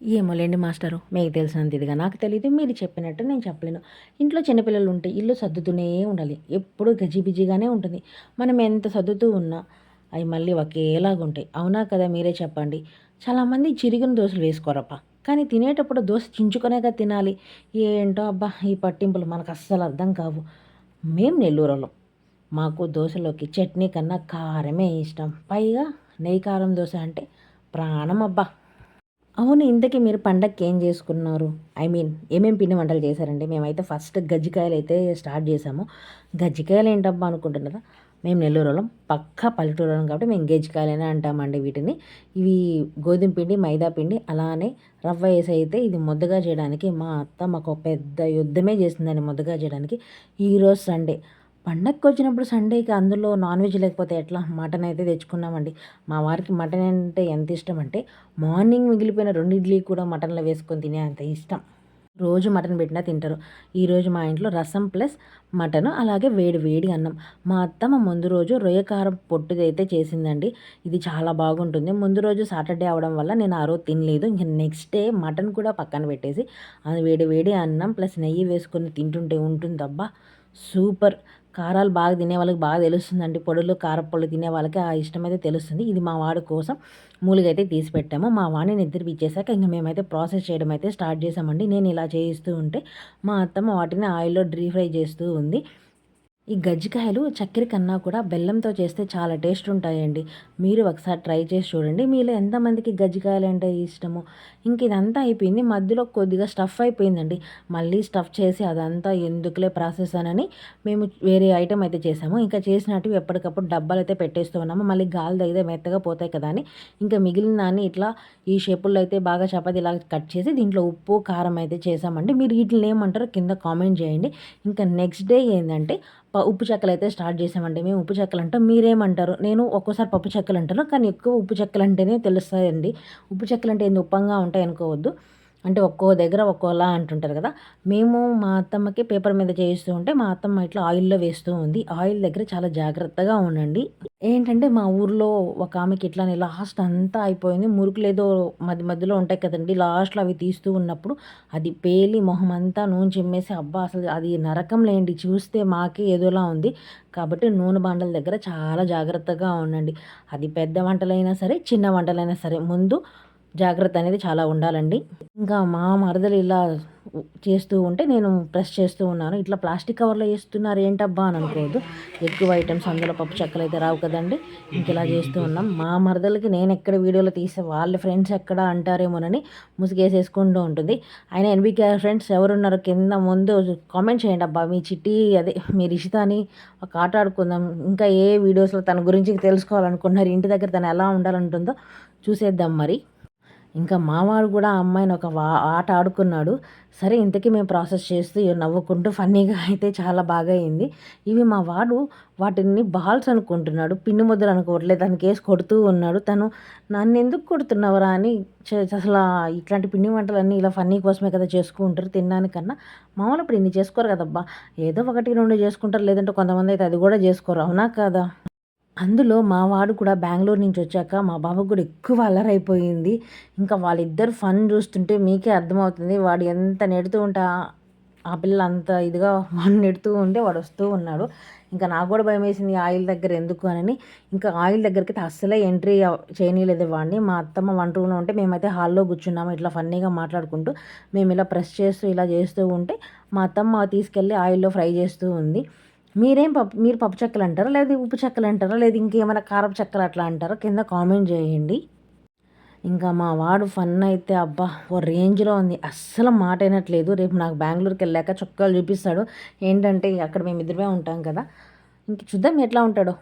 ఏమోలేండి master. మీకు తెలిసినంత ఇదిగా నాకు తెలీదు. మీరు చెప్పినట్టు నేను చెప్పలేను. ఇంట్లో చిన్నపిల్లలు ఉంటే ఇల్లు సర్దుతూనే ఉండాలి. ఎప్పుడూ గజిబిజిగానే ఉంటుంది. మనం ఎంత సర్దుతూ ఉన్నా అయి మళ్ళీ ఒకేలాగుంటాయి. అవునా కదా మీరే చెప్పండి. చాలామంది చిరిగిన దోసలు వేసుకోరబ్బా! కానీ తినేటప్పుడు దోస చించుకునేగా తినాలి. ఏంటో అబ్బా! ఈ పట్టింపులు మనకు అస్సలు అర్థం కావు. మేము నెల్లూరోళ్ళం. మాకు దోసలోకి చట్నీ కన్నా కారమే ఇష్టం. పైగా నెయ్యి కారం దోస అంటే ప్రాణం అబ్బా! అవును. ఇంతకీ మీరు పండగకి ఏం జేసుకున్నారు? ఏమేం పిండి వంటలు చేశారండి? మేమైతే ఫస్ట్ గజ్జికాయలైతే స్టార్ట్ జేశాము. గజ్జికాయలేంటబ్బా అనుకుంటున్నారా? మేము నెల్లూరోళ్ళం. పక్కా పల్లెటూరోళ్ళం కాబట్టి మేము గెజ్జికాయలనే అంటామండి వీటిని. ఇవి గోధుమ పిండి, మైదా పిండి అలానే రవ్వ ఏసి అయితే ఇది ముద్దగా చేయడానికి మా అత్త మాకు పెద్ద యుద్ధమే చేసిందండి ముద్దగా చేయడానికి. ఈరోజు సండే. పండగకొచ్చినప్పుడు సండేకి అందులో నాన్ వెజ్ లేకపోతే ఎట్లా? మటన్ అయితే తెచ్చుకున్నామండి. మా వారికి మటన్ అంటే ఎంత ఇష్టమంటే మార్నింగ్ మిగిలిపోయిన 2 ఇడ్లీ కూడా మటన్‌లో వేసుకొని తినే అంత ఇష్టం. రోజు మటన్ పెట్టినా తింటారు. ఈరోజు మా ఇంట్లో రసం ప్లస్ మటను అలాగే వేడి వేడి అన్నం. మా అత్తమ్మ ముందు రోజు రొయ్య కారం పొట్టుదైతే చేసిందండి. ఇది చాలా బాగుంటుంది. ముందు రోజు సాటర్డే అవ్వడం వల్ల నేను ఆ రోజు తినలేదు. ఇంక నెక్స్ట్ డే మటన్ కూడా పక్కన పెట్టేసి అది వేడి వేడి అన్నం ప్లస్ నెయ్యి వేసుకొని తింటుంటే ఉంటుందబ్బా! సూపర్. కారాలు బాగా తినే వాళ్ళకి బాగా తెలుస్తుందండి. పొడులు, కారప్పొళ్ళు తినే వాళ్ళకి ఆ ఇష్టమైతే తెలుస్తుంది. ఇది మా వాడి కోసం మూలుగైతే తీసి పెట్టాము. మా వాడిని నిద్రపిచ్చేసాక ఇంక మేమైతే ప్రాసెస్ చేయడం అయితే స్టార్ట్ చేసామండి. నేను ఇలా చేయిస్తూ ఉంటే మా అత్తమ్మ వాటిని ఆయిల్‌లో డీప్ ఫ్రై చేస్తూ ఉంది. ఈ గజ్జికాయలు చక్కెర కన్నా కూడా బెల్లంతో చేస్తే చాలా టేస్ట్ ఉంటాయండి. మీరు ఒకసారి ట్రై చేసి చూడండి. మీలో ఎంతమందికి గజ్జికాయలంటే ఇష్టమో. ఇంక ఇదంతా అయిపోయింది. మధ్యలో కొద్దిగా స్టఫ్ అయిపోయిందండి. మళ్ళీ స్టఫ్ చేసి అదంతా ఎందుకులే ప్రాసెస్ అనని మేము వేరే ఐటెమ్ అయితే చేసాము. ఇంకా చేసినటివి ఎప్పటికప్పుడు డబ్బాలైతే పెట్టేస్తూ ఉన్నాము. మళ్ళీ గాలి తగిలితే మెత్తగా పోతాయి కదా అని ఇంకా మిగిలిన దాన్ని ఇట్లా ఈ షేపుల్లో అయితే బాగా చపాతీలాగా కట్ చేసి దీంట్లో ఉప్పు, కారం అయితే చేసామండి. మీరు వీటిని ఏమంటారో కింద కామెంట్ చేయండి. ఇంకా నెక్స్ట్ డే ఏందంటే ఉప్పు చెక్కలైతే స్టార్ట్ చేసామండి. మేము ఉప్పు చెక్కలంటాం. మీరేమంటారు? నేను ఒక్కోసారి పప్పు చెక్కలంటాను. కానీ ఎక్కువ ఉప్పు చెక్కలంటేనే తెలుస్తాయండి. ఉప్పు చెక్కలంటే ఏంది ఉప్పంగా ఉంటాయనుకోవద్దు. అంటే ఒక్కో దగ్గర ఒక్కోలా అంటుంటారు కదా! మేము మా అత్తమ్మకి పేపర్ మీద చేయిస్తూ ఉంటే మా అత్తమ్మ ఇట్లా ఆయిల్‌లో వేస్తూ ఉంది. ఆయిల్ దగ్గర చాలా జాగ్రత్తగా ఉండండి. ఏంటంటే మా ఊర్లో ఒక ఆమెకి ఇట్లానే లాస్ట్ అంతా అయిపోయింది. మురుకులేదో మధ్య మధ్యలో ఉంటాయి కదండీ! లాస్ట్‌లో అవి తీస్తూ ఉన్నప్పుడు అది పేలి మొహమంతా నూనె చిమ్మేసి అబ్బా! అసలు అది నరకం లేండి. చూస్తే మాకే ఏదోలా ఉంది. కాబట్టి నూనె బాండల దగ్గర చాలా జాగ్రత్తగా ఉండండి. అది పెద్ద వంటలైనా సరే, చిన్న వంటలైనా సరే ముందు జాగ్రత్త అనేది చాలా ఉండాలండి. ఇంకా మా మరదలు ఇలా చేస్తూ ఉంటే నేను ప్రెస్ చేస్తూ ఉన్నాను. ఇట్లా ప్లాస్టిక్ కవర్‌లో ఏస్తున్నారు ఏంటబ్బా అని అనుకోవద్దు. ఎక్కువ ఐటెమ్స్ అందులో పప్పు చెక్కలైతే రావు కదండీ! ఇంకిలా చేస్తూ ఉన్నాం. మా మరదలకి నేనెక్కడ వీడియోలో తీస్తే వాళ్ళ ఫ్రెండ్స్ ఎక్కడ అంటారేమోనని ముసుగేసేసుకుంటూ ఉంటుంది. అయినా ఎన్‌బీకే ఫ్రెండ్స్ ఎవరున్నారో కింద ముందు కామెంట్ చేయండి అబ్బా! మీ చిట్టి అదే మీ రిషితాని ఒక ఆట ఆడుకుందాం. ఇంకా ఏ వీడియోస్‌లో తన గురించి తెలుసుకోవాలనుకుంటున్నారు. ఇంటి దగ్గర తను ఎలా ఉండాలంటుందో చూసేద్దాం మరి. ఇంకా మావాడు కూడా ఆ అమ్మాయిని ఒక ఆట ఆడుకున్నాడు. సరే ఇంతకీ మేము ప్రాసెస్ చేస్తూ నవ్వుకుంటూ ఫన్నీగా అయితే చాలా బాగా అయింది. ఇవి మా వాడు వాటిని బాల్స్ అనుకుంటున్నాడు. పిండి ముద్దలు అనుకోవట్లేదు. దానికేసి కొడుతూ ఉన్నాడు. తను నన్నెందుకు కొడుతున్నావురా అని అసలా ఇట్లాంటి పిండి వంటలన్నీ ఇలా ఫన్నీ కోసమే కదా చేసుకుంటారు తినడానికన్నా. మామూలు ఇప్పుడు ఇన్ని చేసుకోరు కదబ్బా! ఏదో 1, 2 చేసుకుంటారు. లేదంటే కొంతమందయితే అది కూడా చేసుకోరు. అవునా కాదా? అందులో మా వాడు కూడా బెంగుళూరు నుంచి వచ్చాక మా బాబుకి కూడా ఎక్కువ అల్లరైపోయింది. ఇంకా వాళ్ళిద్దరు ఫన్ చూస్తుంటే మీకే అర్థమవుతుంది. వాడు ఎంత నెడుతూ ఉంటే ఆ పిల్ల అంత ఇదిగా వాడిని నెడుతూ ఉంటే వాడు వస్తూ ఉన్నాడు. ఇంకా నాకు కూడా భయమేసింది ఆయిల్ దగ్గర ఎందుకు అనని. ఇంకా ఆయిల్ దగ్గరికైతే అస్సలే ఎంట్రీ చేయనీయలేదు వాడిని. మా అత్తమ్మ వంట రూమ్‌లో ఉంటే మేమైతే హాల్‌లో కూర్చున్నాము. ఇట్లా ఫన్నీగా మాట్లాడుకుంటూ మేము ఇలా ప్రెస్ చేస్తూ ఇలా చేస్తూ ఉంటే మా అత్తమ్మ తీసుకెళ్ళి ఆయిల్‌లో ఫ్రై చేస్తూ ఉంది. మీరు పప్పు చెక్కలంటారా? లేదా ఉప్పు చెక్కలంటారా? లేదా ఇంకేమైనా కారపు చెక్కలు అట్లా అంటారా? కింద కామెంట్ చేయండి. ఇంకా మా వాడు ఫన్ అయితే అబ్బా! ఓ రేంజ్‌లో ఉంది. అస్సలు మాట ఇనట్లేదు. రేపు నాకు బెంగుళూరుకెళ్ళాక చుక్కలు చూపిస్తాడు. ఏంటంటే అక్కడ మేమిద్దరమే ఉంటాం కదా! ఇంక చూద్దాం ఎట్లా ఉంటాడో.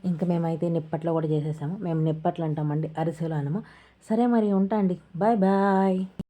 ఇంక మేమైతే నిప్పట్లో కూడా చేసేసాము. మేము నిప్పట్లు అంటామండి. అరిసెలు అనము. సరే మరి ఉంటా అండి. Bye bye.